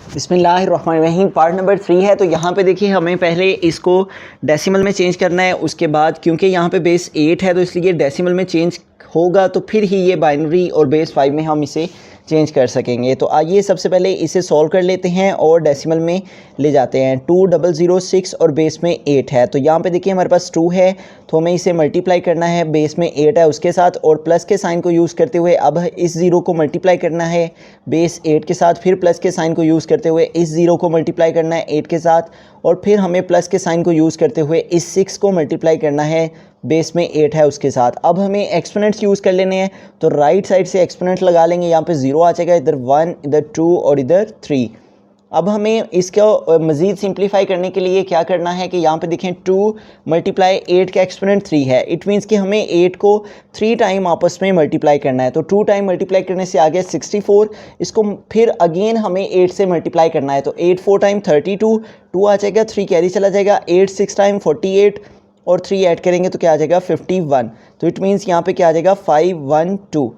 बिस्मिल्लाहिर्रहमानिर्रहीम। Part number 3 है। तो यहाँ पे देखिए हमें पहले इसको डेसिमल में चेंज करना है, उसके बाद क्योंकि यहाँ पे बेस 8 है तो इसलिए डेसिमल में चेंज होगा तो फिर ही ये बाइनरी और बेस 5 में हम इसे चेंज कर सकेंगे। तो आइए सबसे पहले इसे सॉल्व कर लेते हैं और डेसिमल में ले जाते हैं। 2006 और बेस में 8 है। तो यहाँ पे देखिए हमारे पास 2 है तो हमें इसे मल्टीप्लाई करना है, बेस में 8 है उसके साथ, और प्लस के साइन को यूज़ करते हुए अब इस ज़ीरो को मल्टीप्लाई करना है बेस 8 के साथ, फिर प्लस के साइन को यूज़ करते हुए इस ज़ीरो को मल्टीप्लाई करना है 8 के साथ, और फिर हमें प्लस के साइन को यूज़ करते हुए इस 6 को मल्टीप्लाई करना है बेस में 8 है उसके साथ। अब हमें एक्सपोनेंट्स यूज़ कर लेने हैं तो राइट साइड से एक्सपोनेंट लगा लेंगे। यहाँ पे 0 आ जाएगा, इधर 1, इधर 2 और इधर 3। अब हमें इसको मज़ीद सिंप्लीफाई करने के लिए क्या करना है कि यहाँ पे देखें 2 मल्टीप्लाई 8 का एक्सपोनेंट 3 है। इट मीन्स कि हमें 8 को 3 टाइम आपस में मल्टीप्लाई करना है। तो 2 टाइम मल्टीप्लाई करने से आ गया 64। इसको फिर अगेन हमें 8 से मल्टीप्लाई करना है तो 8 4 टाइम 32, 2 आ जाएगा, 3 कैरी चला जाएगा, 8 6 टाइम 48 और 3 ऐड करेंगे तो क्या आ जाएगा 51। तो इट मीन्स यहाँ पे क्या आ जाएगा 512।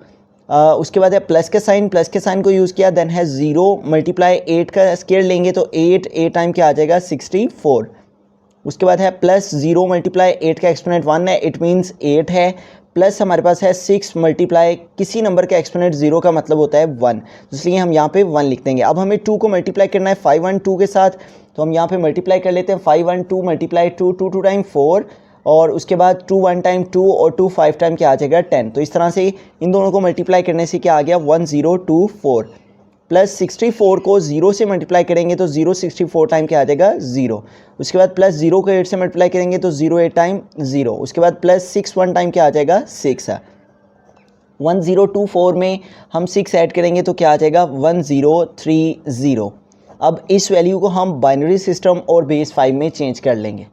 उसके बाद है प्लस के साइन को यूज़ किया, देन है 0 मल्टीप्लाई 8 का स्केयर लेंगे तो 8 टाइम क्या आ जाएगा 64। उसके बाद है प्लस 0 मल्टीप्लाई 8 का एक्सपोनेंट 1 है, इट मीन्स 8 है, प्लस हमारे पास है 6 मल्टीप्लाई किसी नंबर का एक्सपोनेंट 0 का मतलब होता है 1, इसलिए हम यहाँ पे 1 लिख देंगे। अब हमें 2 को मल्टीप्लाई करना है 512 के साथ, तो हम यहाँ पे मल्टीप्लाई कर लेते हैं 512 मल्टीप्लाई 2, 2 टाइम 4, और उसके बाद 2 1 टाइम 2 और 2 5 टाइम क्या आ जाएगा 10। तो इस तरह से इन दोनों को मल्टीप्लाई करने से क्या आ गया 1024, प्लस 64 को 0 से मल्टीप्लाई करेंगे तो 0 64 टाइम क्या आ जाएगा 0। उसके बाद प्लस 0 को 8 से मल्टीप्लाई करेंगे तो 0 8 टाइम 0। उसके बाद प्लस 6 1 टाइम क्या आ जाएगा 6 है। 1024 में हम 6 ऐड करेंगे तो क्या आ जाएगा 1030। अब इस वैल्यू को हम बाइनरी सिस्टम और बेस 5 में चेंज कर लेंगे।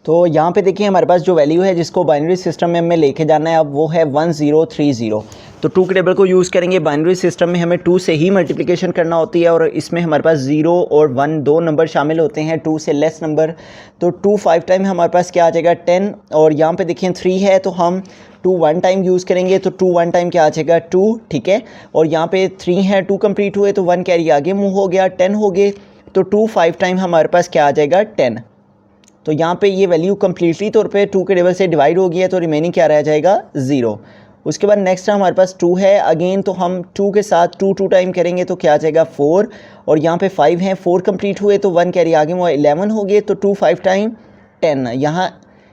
तो यहाँ पे देखिए हमारे पास जो वैल्यू है जिसको बाइनरी सिस्टम में हमें लेके जाना है अब वो है 1030। तो 2 के टेबल को यूज़ करेंगे। बाइनरी सिस्टम में हमें 2 से ही मल्टीप्लिकेशन करना होती है और इसमें हमारे पास 0 और 1 दो नंबर शामिल होते हैं, 2 से लेस नंबर। तो 2 5 टाइम हमारे पास क्या आ जाएगा 10, और यहाँ पे देखिए 3 है तो हम 2 1 टाइम यूज़ करेंगे तो 2 1 टाइम क्या आ जाएगा 2, ठीक है। और यहाँ पे 3 है, 2 कंप्लीट हुए तो 1 कैरी आगे मूव हो गया, 10 हो गए, तो 2 5 टाइम हमारे पास क्या आ जाएगा 10। तो यहाँ पे ये वैल्यू कम्प्लीटली तौर पे 2 के टेबल से डिवाइड हो गई है तो रिमेनिंग क्या रह जाएगा 0। उसके बाद नेक्स्ट हमारे पास 2 है अगेन, तो हम 2 के साथ 2 टाइम करेंगे तो क्या आ जाएगा 4, और यहाँ पे 5 है, 4 कंप्लीट हुए तो 1 कैरी आगे वो 11 हो गए, तो 2 5 टाइम 10। यहाँ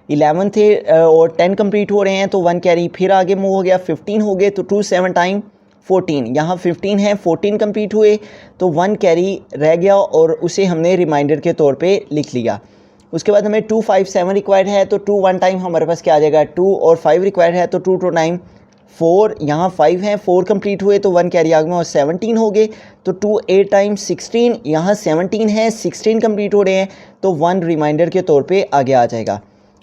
11 थे और 10 कंप्लीट हो रहे हैं तो 1 कैरी फिर आगे मूव हो गया, 15 हो गए, तो 2 7 टाइम 14। यहाँ 15 है, 14 कंप्लीट हुए तो 1 कैरी रह गया और उसे हमने रिमाइंडर के तौर पे लिख लिया। उसके बाद हमें 2 5 7 रिक्वायर्ड है तो 2 1 टाइम हमारे पास क्या आ जाएगा 2, और 5 रिक्वायर्ड है तो 2 2 टाइम 4। यहाँ 5 हैं, 4 कंप्लीट हुए तो 1 कैरी आगे और 17 हो गए, तो 2 8 टाइम 16। यहाँ 17 है, 16 कंप्लीट हो रहे हैं तो 1 रिमाइंडर के तौर पे आगे आ जाएगा।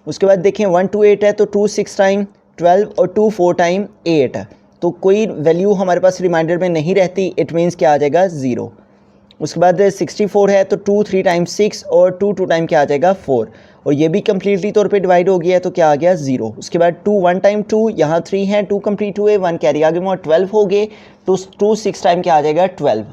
उसके बाद देखें 1 2 8 है तो 2 6 टाइम 12 और 2 4 टाइम 8, तो कोई वैल्यू हमारे पास रिमाइंडर में नहीं रहती, इट मीन्स क्या आ जाएगा 0। उसके बाद 64 है तो 2 3 टाइम 6 और 2 2 टाइम क्या आ जाएगा 4, और ये भी कम्प्लीटली तौर पे डिवाइड हो गया है तो क्या आ गया 0। उसके बाद 2 1 टाइम 2, यहाँ 3 है, 2 कंप्लीट हुए, 1 कैरी आगे में 12 हो गए, तो 2 6 टाइम क्या आ जाएगा 12।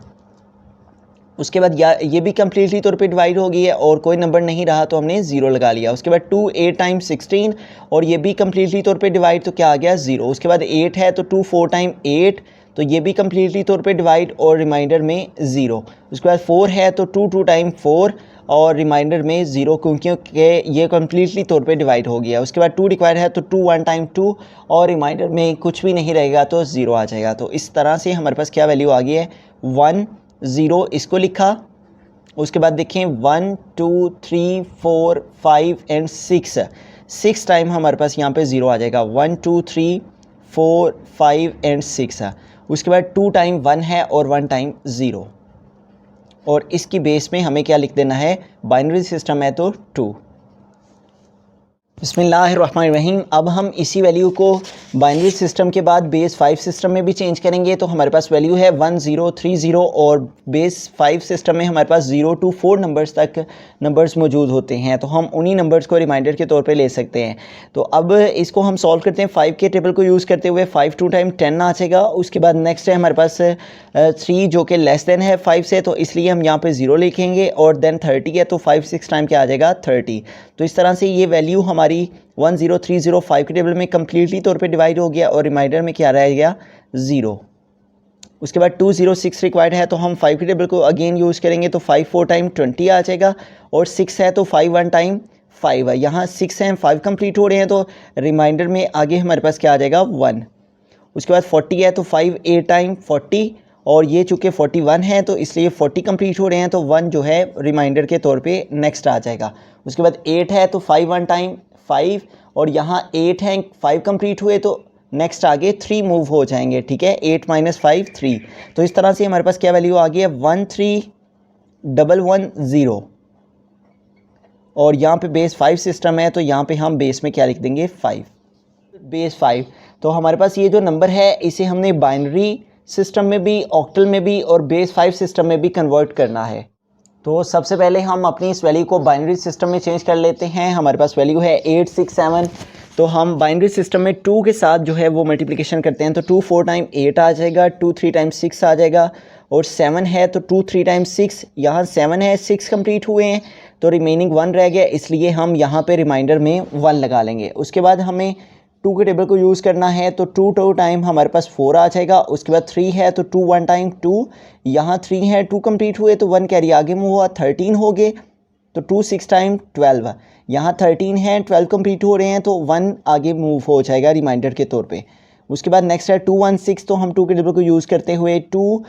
उसके बाद ये भी कम्प्लीटली तौर पे डिवाइड हो गई है और कोई नंबर नहीं रहा तो हमने 0 लगा लिया। उसके बाद 2 8 टाइम 16, और ये भी कम्प्लीटली तौर पे डिवाइड तो क्या आ गया 0। उसके बाद 8 है तो 2 4 टाइम 8, तो ये भी कम्प्लीटली तौर पे डिवाइड और रिमाइंडर में 0। उसके बाद 4 है तो 2 2 टाइम 4 और रिमाइंडर में 0, क्योंकि ये कम्प्लीटली तौर पे डिवाइड हो गया। उसके बाद 2 रिक्वायर्ड है तो 2 1 टाइम 2 और रिमाइंडर में कुछ भी नहीं रहेगा तो 0 आ जाएगा। तो इस तरह से हमारे पास क्या वैल्यू आ गई है 1 0, इसको लिखा। उसके बाद देखें 1 2 3 4 5 एंड 6 टाइम हमारे पास यहाँ पे 0 आ जाएगा, 1 2 3 4 5 एंड 6। उसके बाद 2 टाइम 1 है और 1 टाइम 0, और इसकी बेस में हमें क्या लिख देना है, बाइनरी सिस्टम है तो 2। बिस्मिल्लाहिर्रहमानिर्रहीम। अब हम इसी वैल्यू को बाइनरी सिस्टम के बाद बेस 5 सिस्टम में भी चेंज करेंगे। तो हमारे पास वैल्यू है 1030 और बेस 5 सिस्टम में हमारे पास 0 to 4 नंबर्स तक नंबर्स मौजूद होते हैं। तो हम उन्हीं नंबर्स को रिमाइंडर के तौर पे ले सकते हैं। तो अब इसको हम सॉल्व करते हैं 5 के टेबल को यूज़ करते हुए। 5 2 टाइम 10 आ जाएगा। उसके बाद नेक्स्ट है हमारे पास 3 जो कि लेस देन है 5 से, तो इसलिए हम यहाँ पे 0 लिखेंगे। और देन 30 है तो 5 6 टाइम क्या आ जाएगा 30। तो इस तरह से ये वैल्यू हमारी 10305 के टेबल में कम्प्लीटली तौर पे डिवाइड हो गया और रिमाइंडर में क्या रह गया 0। उसके बाद 206 रिक्वायर्ड है तो हम 5 के टेबल को अगेन यूज़ करेंगे। तो 5 4 टाइम 20 आ जाएगा और 6 है तो 5 1 टाइम 5 है। यहाँ 6 हैं 5 कंप्लीट हो रहे हैं तो रिमाइंडर में आगे हमारे पास क्या आ जाएगा 1। उसके बाद 40 है तो 5 8 टाइम 40 और ये चूँकि 41 है तो इसलिए 40 कंप्लीट हो रहे हैं तो 1 जो है रिमाइंडर के तौर पे नेक्स्ट आ जाएगा। उसके बाद 8 है तो 5 1 टाइम 5 और यहाँ 8 हैं 5 कंप्लीट हुए तो नेक्स्ट आगे 3 मूव हो जाएंगे। ठीक है, 8 - 5 3। तो इस तरह से हमारे पास क्या वैल्यू आ गई है 13110 और यहाँ पे बेस 5 सिस्टम है तो यहाँ पे हम बेस में क्या लिख देंगे 5 बेस 5। तो हमारे पास ये जो नंबर है इसे हमने बाइनरी सिस्टम में भी, ऑक्टल में भी और बेस 5 सिस्टम में भी कन्वर्ट करना है। तो सबसे पहले हम अपनी इस वैल्यू को बाइनरी सिस्टम में चेंज कर लेते हैं। हमारे पास वैल्यू है 867 तो हम बाइनरी सिस्टम में 2 के साथ जो है वो मल्टीप्लिकेशन करते हैं। तो 2 4 टाइम 8 आ जाएगा, 2 3 टाइम 6 आ जाएगा और 7 है तो 2 3 टाइम 6। यहाँ 7 है 6 कंप्लीट हुए हैं तो रिमेनिंग 1 रह गया, इसलिए हम यहाँ पे रिमाइंडर में 1 लगा लेंगे। उसके बाद हमें 2 के टेबल को यूज़ करना है तो 2 2 टाइम हमारे पास 4 आ जाएगा। उसके बाद 3 है तो 2 1 टाइम 2। यहाँ 3 है 2 कंप्लीट हुए तो 1 कैरी आगे मूव हुआ 13 हो गए तो 2 6 टाइम 12। यहाँ 13 है 12 कंप्लीट हो रहे हैं तो 1 आगे मूव हो जाएगा रिमाइंडर के तौर पे। उसके बाद नेक्स्ट है 2 1 6 तो हम 2 के टेबल को यूज़ करते हुए 2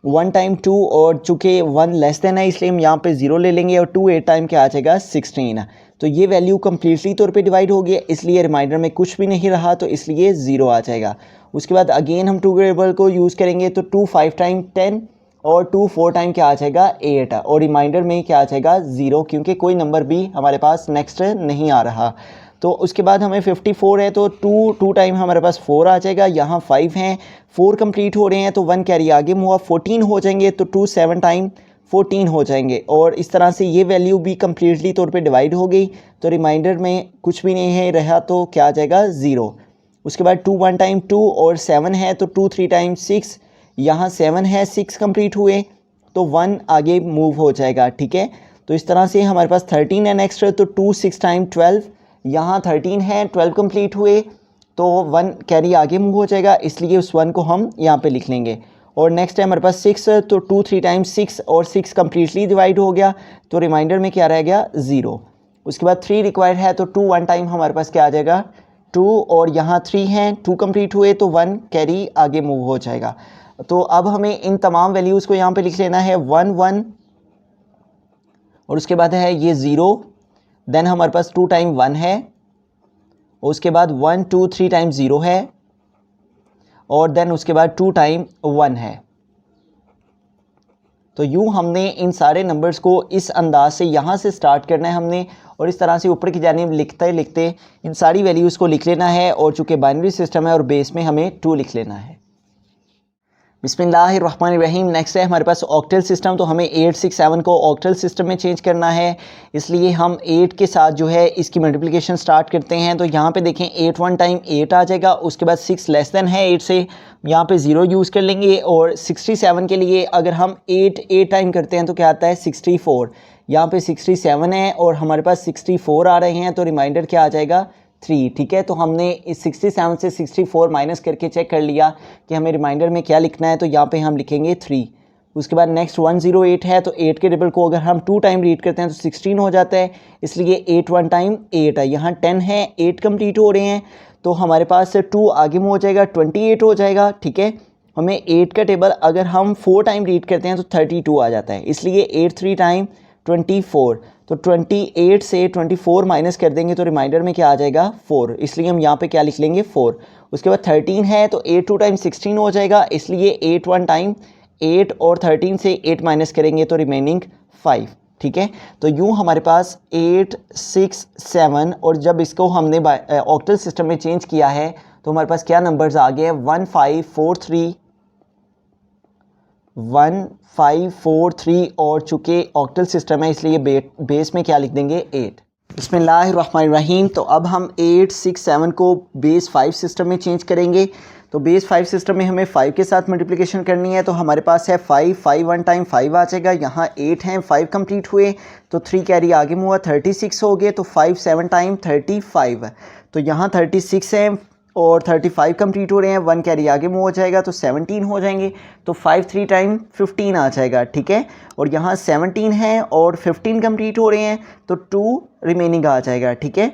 1 टाइम 2 और चूँकि 1 लेस देन है इसलिए हम यहाँ पे 0 ले लेंगे और 2 8 टाइम क्या आ जाएगा 16। तो ये वैल्यू कम्प्लीटली तौर पे डिवाइड हो गई इसलिए रिमाइंडर में कुछ भी नहीं रहा तो इसलिए 0 आ जाएगा। उसके बाद अगेन हम 2 के टेबल को यूज़ करेंगे तो 2 5 टाइम 10 और 2 4 टाइम क्या आ जाएगा 8 और रिमाइंडर में क्या आ जाएगा 0 क्योंकि कोई नंबर भी हमारे पास नेक्स्ट नहीं आ रहा। तो उसके बाद हमें 54 है तो 2 2 टाइम हमारे पास 4 आ जाएगा। यहाँ 5 हैं 4 कंप्लीट हो रहे हैं तो 1 कैरी आगे मुआ 14 हो जाएंगे तो 2 7 टाइम 14 हो जाएंगे और इस तरह से ये वैल्यू भी कम्प्लीटली तौर पे डिवाइड हो गई तो रिमाइंडर में कुछ भी नहीं है रहा तो क्या आ जाएगा 0। उसके बाद 2 1 टाइम 2 और 7 है तो 2 3 टाइम 6। यहाँ 7 है 6 कंप्लीट हुए तो 1 आगे मूव हो जाएगा। ठीक है, तो इस तरह से हमारे पास 13 है नेक्स्ट तो 2 6 टाइम 12। यहाँ 13 है 12 कंप्लीट हुए तो 1 कैरी आगे मूव हो जाएगा इसलिए उस 1 को हम यहाँ पे लिख लेंगे। और नेक्स्ट है हमारे पास 6 तो 2 3 टाइम 6 और 6 कम्प्लीटली डिवाइड हो गया तो रिमाइंडर में क्या रह गया 0। उसके बाद 3 रिक्वायर्ड है तो 2 1 टाइम हमारे पास क्या आ जाएगा 2 और यहाँ 3 हैं 2 कंप्लीट हुए तो 1 कैरी आगे मूव हो जाएगा। तो अब हमें इन तमाम वैल्यूज़ को यहाँ पे लिख लेना है 1 1 और उसके बाद है ये 0। देन हमारे पास 2 टाइम 1 है और उसके बाद 1 2 3 टाइम 0 है और देन उसके बाद 2 टाइम 1 है। तो यूँ हमने इन सारे नंबर्स को इस अंदाज से यहाँ से स्टार्ट करना है हमने और इस तरह से ऊपर की जानिब लिखते लिखते इन सारी वैल्यूज़ को लिख लेना है। और चूँकि बाइनरी सिस्टम है और बेस में हमें 2 लिख लेना है। बिस्मिल्लाहिर्रहमानिर्रहीम। नेक्स्ट है हमारे पास ऑक्टल सिस्टम। तो हमें 867 को ऑक्टल सिस्टम में चेंज करना है इसलिए हम 8 के साथ जो है इसकी मल्टीप्लिकेशन स्टार्ट करते हैं। तो यहाँ पे देखें 8 1 टाइम 8 आ जाएगा। उसके बाद 6 लेस देन है 8 से यहाँ पे 0 यूज़ कर लेंगे और 67 के लिए अगर हम 8 8 टाइम करते हैं तो क्या आता है 64। यहाँ पे 67 है और हमारे पास 64 आ रहे हैं तो रिमाइंडर क्या आ जाएगा 3। ठीक है, तो हमने इस 67 से 64 माइनस करके चेक कर लिया कि हमें रिमाइंडर में क्या लिखना है तो यहाँ पे हम लिखेंगे 3। उसके बाद नेक्स्ट 108 है तो 8 के टेबल को अगर हम 2 टाइम रीड करते हैं तो 16 हो जाता है इसलिए 8 1 टाइम 8 है। यहाँ 10 है 8 कंप्लीट हो रहे हैं तो हमारे पास 2 आगे में हो जाएगा 28 हो जाएगा। ठीक है, हमें 8 का टेबल अगर हम 4 टाइम रीड करते हैं तो 32 आ जाता है इसलिए 8 3 टाइम 24। तो 28 से 24 माइनस कर देंगे तो रिमाइंडर में क्या आ जाएगा 4 इसलिए हम यहाँ पे क्या लिख लेंगे 4। उसके बाद 13 है तो 8 2 टाइम 16 हो जाएगा इसलिए 8 1 टाइम 8 और 13 से 8 माइनस करेंगे तो रिमेनिंग 5। ठीक है। तो यूँ हमारे पास 8 6 7 और जब इसको हमने ऑक्टल सिस्टम में चेंज किया है तो हमारे पास क्या नंबर्स आ गए, 1543 और चूँकि ऑक्टल सिस्टम है इसलिए बेस में क्या लिख देंगे 8। बिस्मिल्लाहिर्रहमानिर्रहीम। तो अब हम 8 6 7 को बेस 5 सिस्टम में चेंज करेंगे। तो बेस 5 सिस्टम में हमें 5 के साथ मल्टीप्लिकेशन करनी है। तो हमारे पास है 5 5 1 टाइम 5 आ जाएगा, यहाँ 8 हैं, 5 कंप्लीट हुए तो 3 कैरी आगे मुआ 36 हो गए। तो 5 7 टाइम 35, तो यहाँ 36 हैं और 35 कंप्लीट हो रहे हैं, 1 कैरी आगे मूव हो जाएगा तो 17 हो जाएंगे। तो 5 3 टाइम 15 आ जाएगा, ठीक है। और यहाँ 17 है और 15 कंप्लीट हो रहे हैं तो 2 रिमेनिंग आ जाएगा, ठीक है।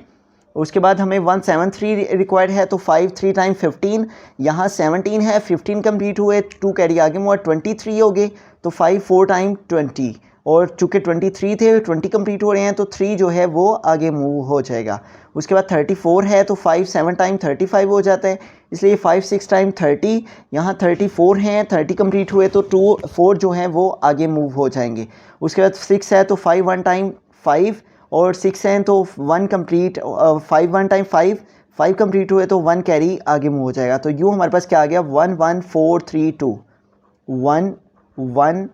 उसके बाद हमें 173 रिक्वायर्ड है तो 5 3 टाइम 15, यहाँ 17 है, 15 कंप्लीट हुए, 2 कैरी आगे मूव 23 हो गए तो 5 4 टाइम 20 और चूँकि 23 थे 20 कंप्लीट हो रहे हैं तो 3 जो है वो आगे मूव हो जाएगा। उसके बाद 34 है तो 5 7 टाइम 35 हो जाता है, इसलिए 5 6 टाइम 30, यहाँ 34 हैं, 30 कंप्लीट हुए तो 4 जो है वो आगे मूव हो जाएंगे। उसके बाद 6 है तो 5 1 टाइम 5 और 6 हैं तो 1 कंप्लीट, 5 1 टाइम 5 कंप्लीट हुए तो 1 कैरी आगे मूव हो जाएगा। तो यूँ हमारे पास क्या आ गया 1 1 4 3 2, 1 1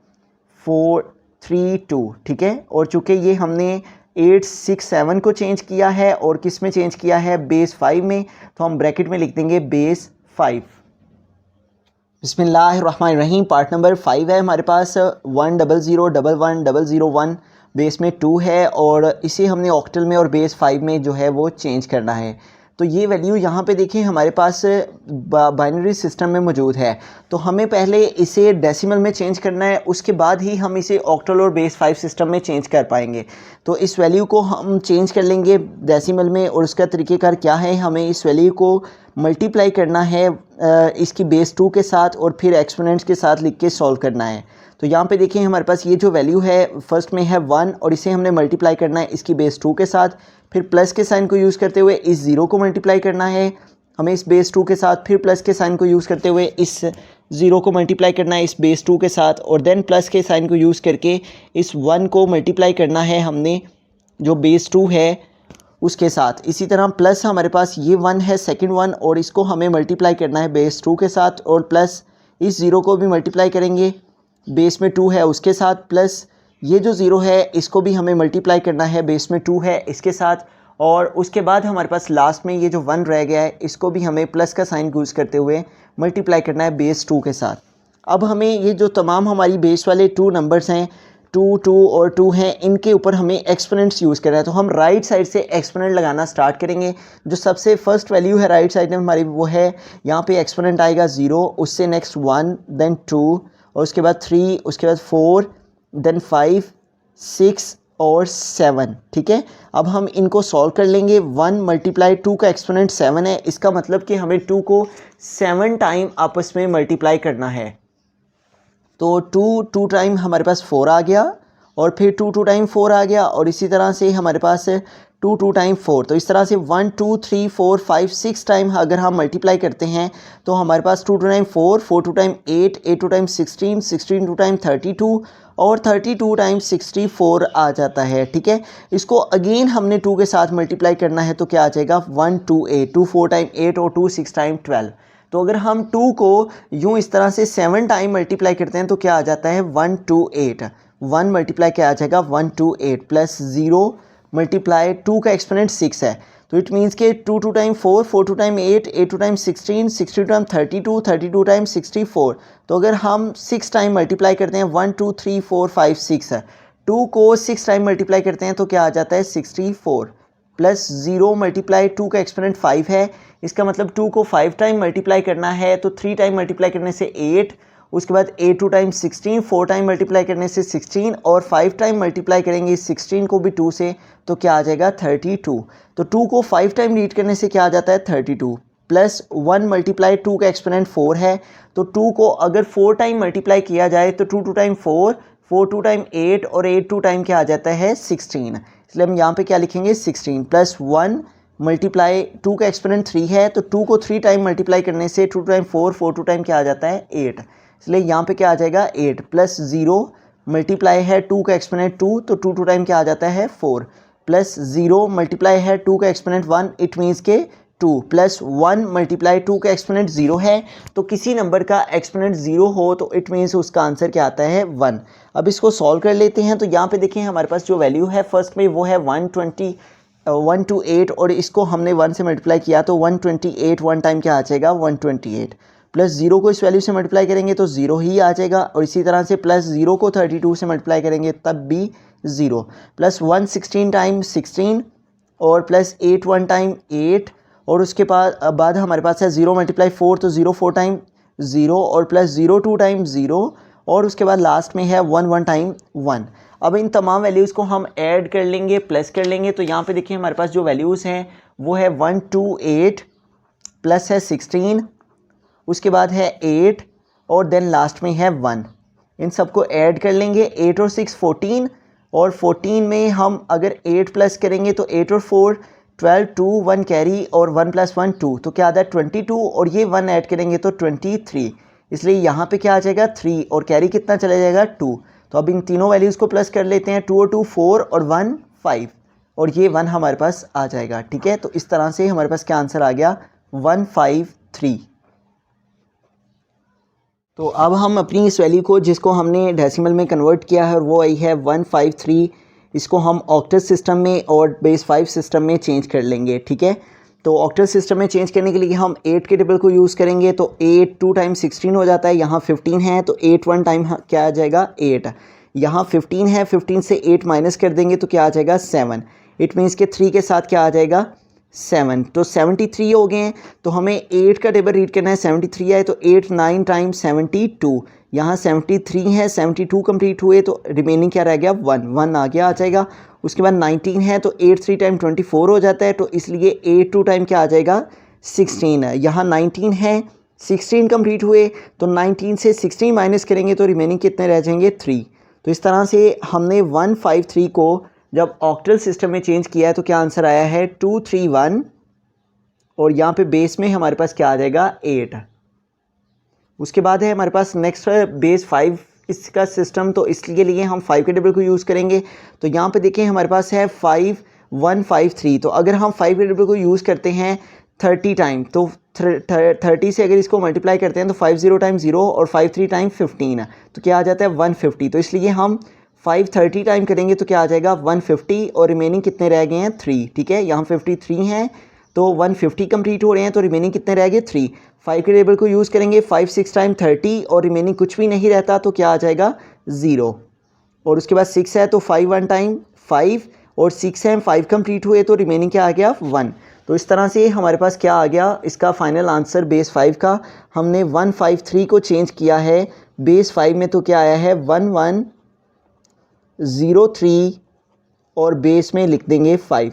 4 3 2, ठीक है। और चूँकि ये हमने 8 6 7 को चेंज किया है और किस में चेंज किया है, बेस 5 में, तो हम ब्रैकेट में लिख देंगे बेस 5। बिस्मिल्लाहिर्रहमानिर्रहीम। पार्ट नंबर 5 है हमारे पास 1 0 0 1 1 0 0 1, बेस में 2 है और इसे हमने ऑक्टल में और बेस 5 में जो है वो चेंज करना है। तो ये वैल्यू यहाँ पे देखें हमारे पास बाइनरी सिस्टम में मौजूद है, तो हमें पहले इसे डेसिमल में चेंज करना है, उसके बाद ही हम इसे ऑक्टल और बेस 5 सिस्टम में चेंज कर पाएंगे। तो इस वैल्यू को हम चेंज कर लेंगे डेसिमल में और उसका तरीक़ेकार क्या है, हमें इस वैल्यू को मल्टीप्लाई करना है इसकी बेस 2 के साथ और फिर एक्सपोनेंट्स के साथ लिख के सॉल्व करना है। तो यहाँ पे देखिए हमारे पास ये जो वैल्यू है फर्स्ट में है 1 और इसे हमने मल्टीप्लाई करना है इसकी बेस 2 के साथ, फिर प्लस के साइन को यूज़ करते हुए इस ज़ीरो को मल्टीप्लाई करना है हमें इस बेस 2 के साथ, फिर प्लस के साइन को यूज़ करते हुए इस ज़ीरो को मल्टीप्लाई करना है इस बेस 2 के साथ और देन प्लस के साइन को यूज़ करके इस 1 को मल्टीप्लाई करना है हमने जो बेस 2 है उसके साथ। इसी तरह प्लस हमारे पास ये 1 है सेकंड 1 और इसको हमें मल्टीप्लाई करना है बेस 2 के साथ और प्लस इस ज़ीरो को भी मल्टीप्लाई करेंगे बेस में 2 है उसके साथ, प्लस ये जो ज़ीरो है इसको भी हमें मल्टीप्लाई करना है बेस में 2 है इसके साथ। और उसके बाद हमारे पास लास्ट में ये जो 1 रह गया है इसको भी हमें प्लस का साइन यूज़ करते हुए मल्टीप्लाई करना है बेस 2 के साथ। अब हमें ये जो तमाम हमारी बेस वाले 2 नंबर्स हैं 2 2 और 2 हैं, इनके ऊपर हमें एक्सपोनेंट्स यूज़ करना है। तो हम राइट साइड से एक्सपोनेंट लगाना स्टार्ट करेंगे। जो सबसे फर्स्ट वैल्यू है राइट साइड में हमारी वो है, यहाँ पे एक्सपोनेंट आएगा 0, उससे नेक्स्ट 1 देन 2 और उसके बाद 3, उसके बाद 4 देन 5 6 और 7, ठीक है। अब हम इनको सॉल्व कर लेंगे। 1 मल्टीप्लाई 2 का एक्सपोनेंट 7 है, इसका मतलब कि हमें 2 को 7 टाइम आपस में मल्टीप्लाई करना है। तो 2 टाइम हमारे पास 4 आ गया और फिर 2 टाइम 4 आ गया और इसी तरह से हमारे पास 2 टाइम 4। तो इस तरह से 1 2 3 4 5 6 टाइम अगर हम मल्टीप्लाई करते हैं तो हमारे पास 2 टाइम 4 4 टाइम 8 8 टाइम 16 16 टाइम 32 और 32 टाइम 64 आ जाता है, ठीक है। इसको अगेन हमने 2 के साथ मल्टीप्लाई करना है तो क्या आ जाएगा 1 2 8, 2 4 टाइम 8 और 2 6 टाइम 12। तो अगर हम 2 को यूँ इस तरह से 7 टाइम मल्टीप्लाई करते हैं तो क्या आ जाता है 1 2 8, 1 मल्टीप्लाई क्या आ जाएगा 1 2 8 प्लस 0 मल्टीप्लाई 2 का एक्सपोनेंट 6 है। तो इट मीन्स के 2 time 4 4 time 8 8 time 16 16 time 32 32 time 64। तो अगर हम 6 टाइम मल्टीप्लाई करते हैं 1 2 3 4 5 6 है, 2 को 6 टाइम मल्टीप्लाई करते हैं तो क्या आ जाता है 64 प्लस 0 मल्टीप्लाई 2 का एक्सपोनेंट 5 है, इसका मतलब 2 को 5 टाइम मल्टीप्लाई करना है तो 3 टाइम मल्टीप्लाई करने से 8, उसके बाद 8 2 टाइम 16, 4 टाइम मल्टीप्लाई करने से 16 और 5 टाइम मल्टीप्लाई करेंगे 16 को भी 2 से तो क्या आ जाएगा 32। तो 2 को 5 टाइम रीड करने से क्या आ जाता है 32 प्लस 1 मल्टीप्लाई 2 का एक्सपोनेंट 4 है। तो 2 को अगर 4 टाइम मल्टीप्लाई किया जाए तो 2 टाइम 4 4 2 टाइम 8 और 8 2 टाइम क्या आ जाता है 16, इसलिए हम यहाँ पे क्या लिखेंगे 16 प्लस 1 मल्टीप्लाई 2 का एक्सपोनेंट 3 है तो 2 को 3 टाइम मल्टीप्लाई करने से 2 टाइम 4 4 2 टाइम क्या आ जाता है 8, इसलिए यहाँ पे क्या आ जाएगा 8 प्लस 0 मल्टीप्लाई है 2 का एक्सपोनेंट 2, तो 2 टाइम क्या आ जाता है 4, प्लस 0 मल्टीप्लाई है 2 का एक्सपोनेंट 1, इट मीन्स के 2, प्लस 1 मल्टीप्लाई 2 का एक्सपोनेंट 0 है। तो किसी नंबर का एक्सपोनेंट 0 हो तो इट मीन्स उसका आंसर क्या आता है 1। अब इसको सॉल्व कर लेते हैं। तो यहाँ पे देखें हमारे पास जो वैल्यू है फर्स्ट में वो है 128 और इसको हमने 1 से मल्टीप्लाई किया तो 128 वन टाइम क्या आ जाएगा 128, प्लस 0 को इस वैल्यू से मल्टीप्लाई करेंगे तो 0 ही आ जाएगा, और इसी तरह से प्लस 0 को 32 से मल्टीप्लाई करेंगे तब भी 0, प्लस 116 टाइम 16 और प्लस 8 वन टाइम 8, और उसके बाद हमारे पास है 0 मल्टीप्लाई 4 तो 0 4 टाइम 0 और प्लस 0 2 टाइम 0, और उसके बाद लास्ट में है 1 1 टाइम 1। अब इन तमाम वैल्यूज़ को हम ऐड कर लेंगे, प्लस कर लेंगे। तो यहाँ पे देखिए हमारे पास जो वैल्यूज़ हैं वो है 128 प्लस है 16, उसके बाद है 8 और देन लास्ट में है 1। इन सबको ऐड कर लेंगे, 8 और 6 14, और 14 में हम अगर 8 प्लस करेंगे तो 8 और 4 12, 2 1 कैरी और 1 + 1 2, तो क्या आता है 22, और ये 1 ऐड करेंगे तो 23, इसलिए यहाँ पे क्या आ जाएगा 3 और कैरी कितना चला जाएगा 2। तो अब इन तीनों वैल्यूज़ को प्लस कर लेते हैं, 2 और 2 4 और 1 5, और ये 1 हमारे पास आ जाएगा। ठीक है, तो इस तरह से हमारे पास क्या आंसर आ गया 153। तो अब हम अपनी इस वैल्यू को जिसको हमने डेसिमल में कन्वर्ट किया है और वो आई है 153, इसको हम ऑक्टल सिस्टम में और बेस 5 सिस्टम में चेंज कर लेंगे। ठीक है, तो ऑक्टल सिस्टम में चेंज करने के लिए हम 8 के टेबल को यूज़ करेंगे, तो 8 2 टाइम 16 हो जाता है, यहाँ 15 है तो 8 1 टाइम क्या आ जाएगा 8, यहाँ 15 है, 15 से 8 माइनस कर देंगे तो क्या आ जाएगा 7, इट मीन्स के 3 के साथ क्या आ जाएगा 7, तो 73 हो गए हैं। तो हमें 8 का टेबल रीड करना है, 73 आए तो 8 9 टाइम 72, यहाँ 73 है, 72 कंप्लीट हुए तो रिमेनिंग क्या रह गया 1 1 आगे आ जाएगा। उसके बाद 19 है तो 8 3 टाइम 24 हो जाता है, तो इसलिए 8 2 टाइम क्या आ जाएगा 16 है। यहाँ 19 है, 16 कंप्लीट हुए तो 19 से 16 माइनस करेंगे तो रिमेनिंग कितने रह जाएंगे 3। तो इस तरह से हमने 153 को जब ऑक्टल सिस्टम में चेंज किया है तो क्या आंसर आया है 231, और यहाँ पे बेस में हमारे पास क्या आ जाएगा 8। उसके बाद है हमारे पास नेक्स्ट बेस 5 इसका सिस्टम, तो इसके लिए हम 5 के टेबल को यूज़ करेंगे। तो यहाँ पे देखें हमारे पास है 5153, तो अगर हम 5 के टेबल को यूज़ करते हैं 30 टाइम, तो 30 से अगर इसको मल्टीप्लाई करते हैं तो 50 टाइम 0 और 53 टाइम 15, तो क्या आ जाता है 150। तो इसलिए हम 530 टाइम करेंगे तो क्या आ जाएगा 150, और रिमेनिंग कितने रह गए हैं 3। ठीक है, यहाँ 53 हैं तो 150 कंप्लीट हो रहे हैं तो रिमेनिंग कितने रह गए 3। 5 के टेबल को यूज़ करेंगे, 5 6 टाइम 30 और रिमेनिंग कुछ भी नहीं रहता तो क्या आ जाएगा 0, और उसके बाद 6 है तो 5 1 टाइम 5 और 6 है 5 कंप्लीट हुए तो रिमेनिंग क्या आ गया 1। तो इस तरह से हमारे पास क्या आ गया इसका फाइनल आंसर बेस 5 का। हमने 153 को चेंज किया है बेस 5 में, तो क्या आया है 1103 और बेस में लिख देंगे 5।